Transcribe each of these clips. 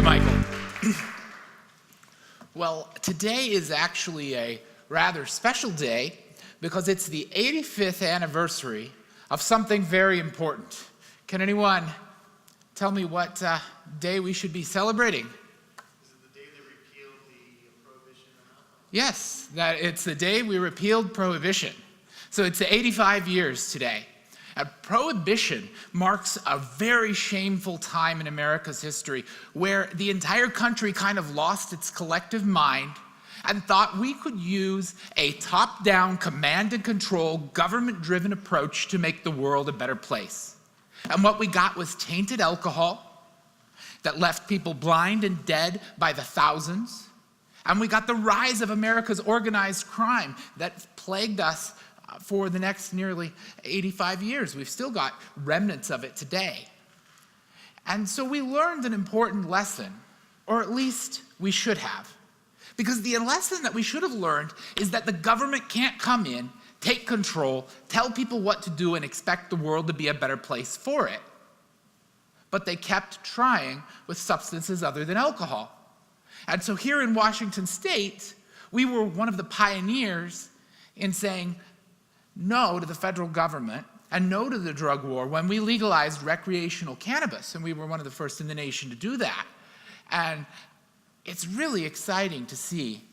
you, Michael. Well, today is actually a rather special day because it's the 85th anniversary of something very important. Can anyone tell me what day we should be celebrating? Is it the day they repealed the prohibition on alcohol? Yes, it's the day we repealed prohibition. So it's 85 years today. And prohibition marks a very shameful time in America's history where the entire country kind of lost its collective mind and thought we could use a top-down, command and control, government-driven approach to make the world a better place. And what we got was tainted alcohol that left people blind and dead by the thousands. And we got the rise of America's organized crime that plagued us for the next nearly 85 years. We've still got remnants of it today. And so we learned an important lesson, or at least we should have. Because the lesson that we should have learned is that the government can't come in, take control, tell people what to do, and expect the world to be a better place for it. But they kept trying with substances other than alcohol. And so here in Washington State, we were one of the pioneers in saying no to the federal government and no to the drug war when we legalized recreational cannabis. And we were one of the first in the nation to do that. And it's really exciting to see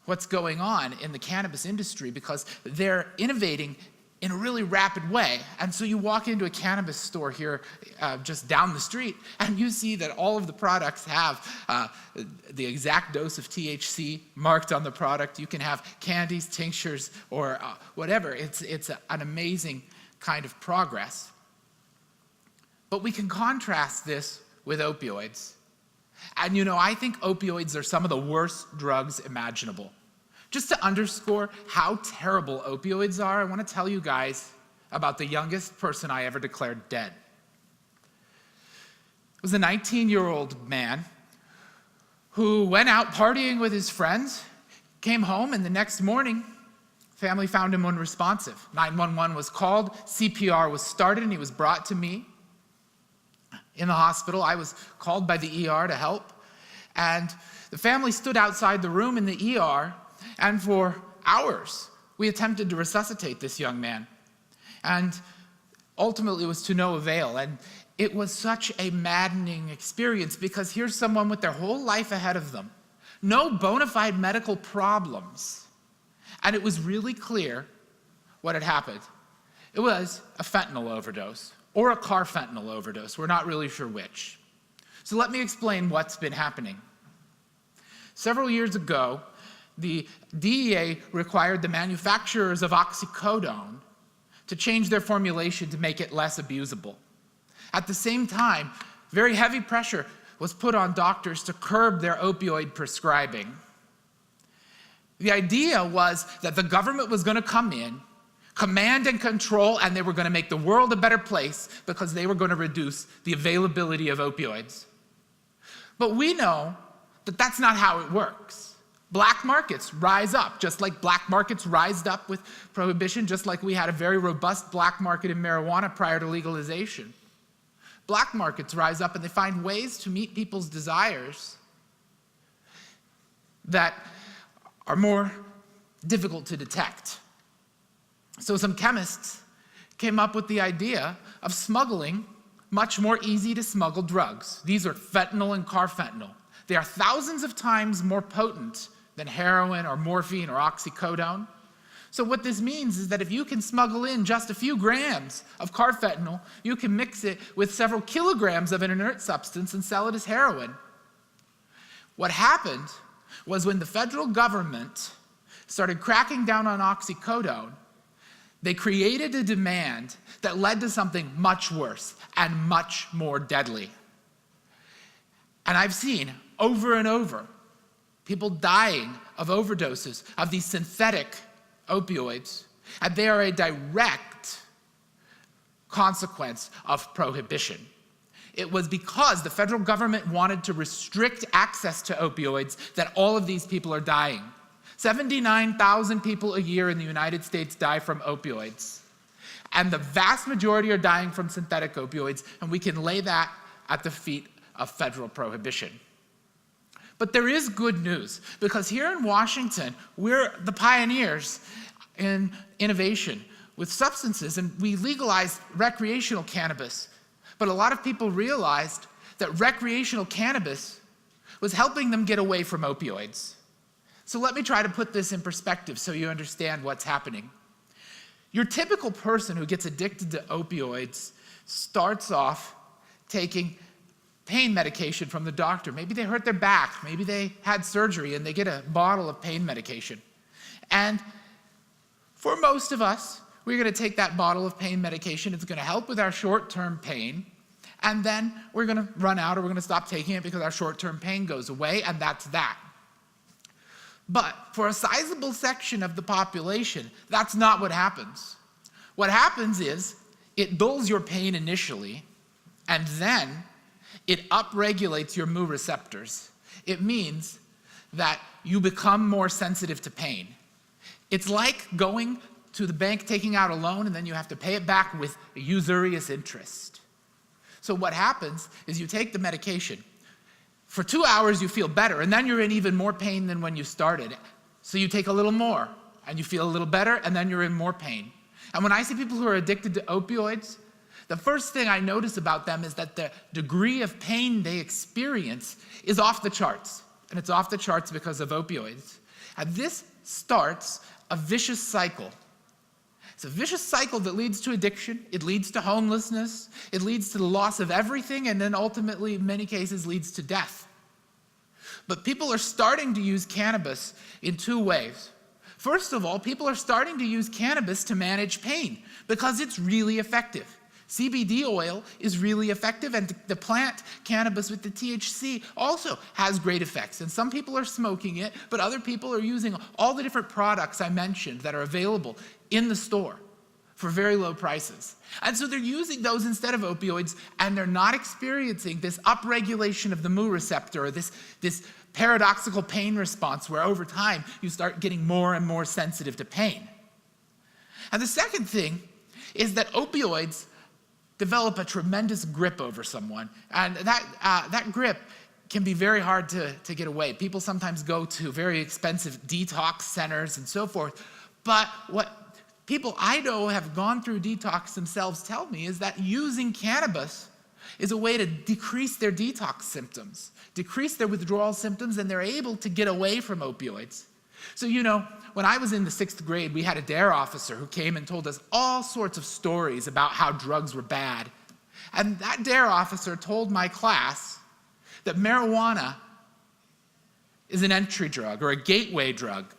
what's going on in the cannabis industry because they're innovating in a really rapid way. And so you walk into a cannabis store here just down the street and you see that all of the products have the exact dose of THC marked on the product. You can have candies, tinctures, or whatever. It's an amazing kind of progress. But we can contrast this with opioids. And you know, I think opioids are some of the worst drugs imaginable. Just to underscore how terrible opioids are, I want to tell you guys about the youngest person I ever declared dead. It was a 19-year-old man who went out partying with his friends, came home, and the next morning, family found him unresponsive. 911 was called, CPR was started, and he was brought to me in the hospital. I was called by the ER to help, and the family stood outside the room in the ER, and for hours, we attempted to resuscitate this young man. And ultimately, it was to no avail. And it was such a maddening experience because here's someone with their whole life ahead of them, no bona fide medical problems. And it was really clear what had happened. It was a fentanyl overdose or a carfentanil overdose. We're not really sure which. So let me explain what's been happening. Several years ago, the DEA required the manufacturers of oxycodone to change their formulation to make it less abusable. At the same time, very heavy pressure was put on doctors to curb their opioid prescribing. The idea was that the government was going to come in, command and control, and they were going to make the world a better place because they were going to reduce the availability of opioids. But we know that that's not how it works. Black markets rise up, just like black markets rised up with prohibition, just like we had a very robust black market in marijuana prior to legalization. Black markets rise up and they find ways to meet people's desires that are more difficult to detect. So some chemists came up with the idea of smuggling much more easy to smuggle drugs. These are fentanyl and carfentanil. They are thousands of times more potent than heroin or morphine or oxycodone. So what this means is that if you can smuggle in just a few grams of carfentanil, you can mix it with several kilograms of an inert substance and sell it as heroin. What happened was when the federal government started cracking down on oxycodone, they created a demand that led to something much worse and much more deadly. And I've seen over and over people dying of overdoses of these synthetic opioids, and they are a direct consequence of prohibition. It was because the federal government wanted to restrict access to opioids that all of these people are dying. 79,000 people a year in the United States die from opioids, and the vast majority are dying from synthetic opioids, and we can lay that at the feet of federal prohibition. But there is good news, because here in Washington, we're the pioneers in innovation with substances, and we legalized recreational cannabis. But a lot of people realized that recreational cannabis was helping them get away from opioids. So let me try to put this in perspective so you understand what's happening. Your typical person who gets addicted to opioids starts off taking pain medication from the doctor. Maybe they hurt their back, maybe they had surgery and they get a bottle of pain medication. And for most of us, we're going to take that bottle of pain medication. It's going to help with our short-term pain. And then we're going to run out, or we're going to stop taking it because our short-term pain goes away, and that's that. But for a sizable section of the population, that's not what happens. What happens is it dulls your pain initially, and then it upregulates your mu receptors. It means that you become more sensitive to pain. It's like going to the bank, taking out a loan, and then you have to pay it back with usurious interest. So what happens is you take the medication. For 2 hours, you feel better, and then you're in even more pain than when you started. So you take a little more, and you feel a little better, and then you're in more pain. And when I see people who are addicted to opioids, the first thing I notice about them is that the degree of pain they experience is off the charts. And it's off the charts because of opioids. And this starts a vicious cycle. It's a vicious cycle that leads to addiction. It leads to homelessness. It leads to the loss of everything, and then ultimately, in many cases, leads to death. But people are starting to use cannabis in two ways. First of all, people are starting to use cannabis to manage pain because it's really effective. CBD oil is really effective, and the plant cannabis with the THC also has great effects. And some people are smoking it, but other people are using all the different products I mentioned that are available in the store for very low prices. And so they're using those instead of opioids, and they're not experiencing this upregulation of the mu receptor, or this paradoxical pain response where over time you start getting more and more sensitive to pain. And the second thing is that opioids develop a tremendous grip over someone, and that grip can be very hard to get away. People sometimes go to very expensive detox centers and so forth, but what people I know have gone through detox themselves tell me is that using cannabis is a way to decrease their detox symptoms, decrease their withdrawal symptoms, and they're able to get away from opioids. So, when I was in the 6th grade, we had a DARE officer who came and told us all sorts of stories about how drugs were bad. And that DARE officer told my class that marijuana is an entry drug or a gateway drug.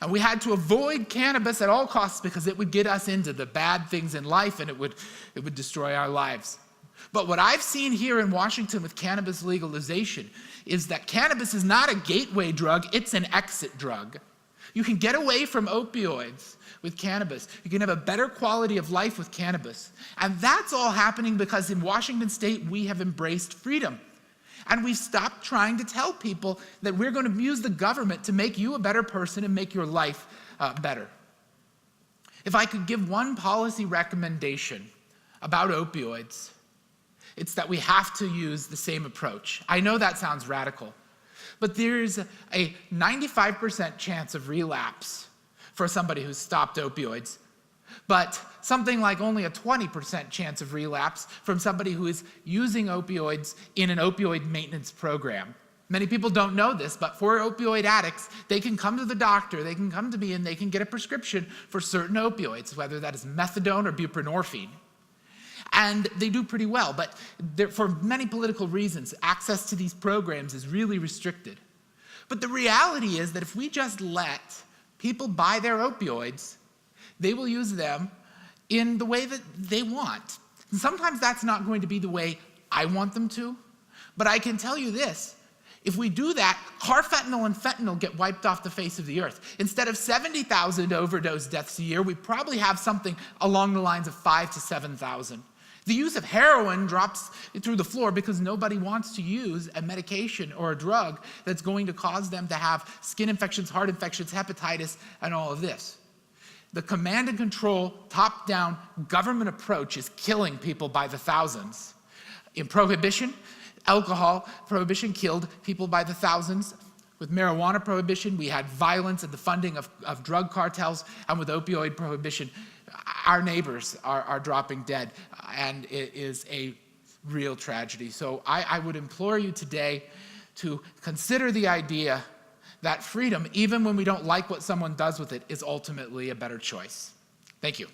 And we had to avoid cannabis at all costs because it would get us into the bad things in life, and it would destroy our lives. But what I've seen here in Washington with cannabis legalization is that cannabis is not a gateway drug, it's an exit drug. You can get away from opioids with cannabis. You can have a better quality of life with cannabis. And that's all happening because in Washington State, we have embraced freedom. And we've stopped trying to tell people that we're going to use the government to make you a better person and make your life better. If I could give one policy recommendation about opioids, it's that we have to use the same approach. I know that sounds radical, but there's a 95% chance of relapse for somebody who's stopped opioids, but something like only a 20% chance of relapse from somebody who is using opioids in an opioid maintenance program. Many people don't know this, but for opioid addicts, they can come to the doctor, they can come to me, and they can get a prescription for certain opioids, whether that is methadone or buprenorphine. And they do pretty well, but for many political reasons, access to these programs is really restricted. But the reality is that if we just let people buy their opioids, they will use them in the way that they want. And sometimes that's not going to be the way I want them to, but I can tell you this. If we do that, carfentanil and fentanyl get wiped off the face of the earth. Instead of 70,000 overdose deaths a year, we probably have something along the lines of 5,000 to 7,000. The use of heroin drops through the floor because nobody wants to use a medication or a drug that's going to cause them to have skin infections, heart infections, hepatitis, and all of this. The command and control, top-down government approach is killing people by the thousands. In prohibition, Alcohol prohibition killed people by the thousands. With marijuana prohibition, we had violence and the funding of drug cartels. And with opioid prohibition, our neighbors are dropping dead. And it is a real tragedy. So I would implore you today to consider the idea that freedom, even when we don't like what someone does with it, is ultimately a better choice. Thank you.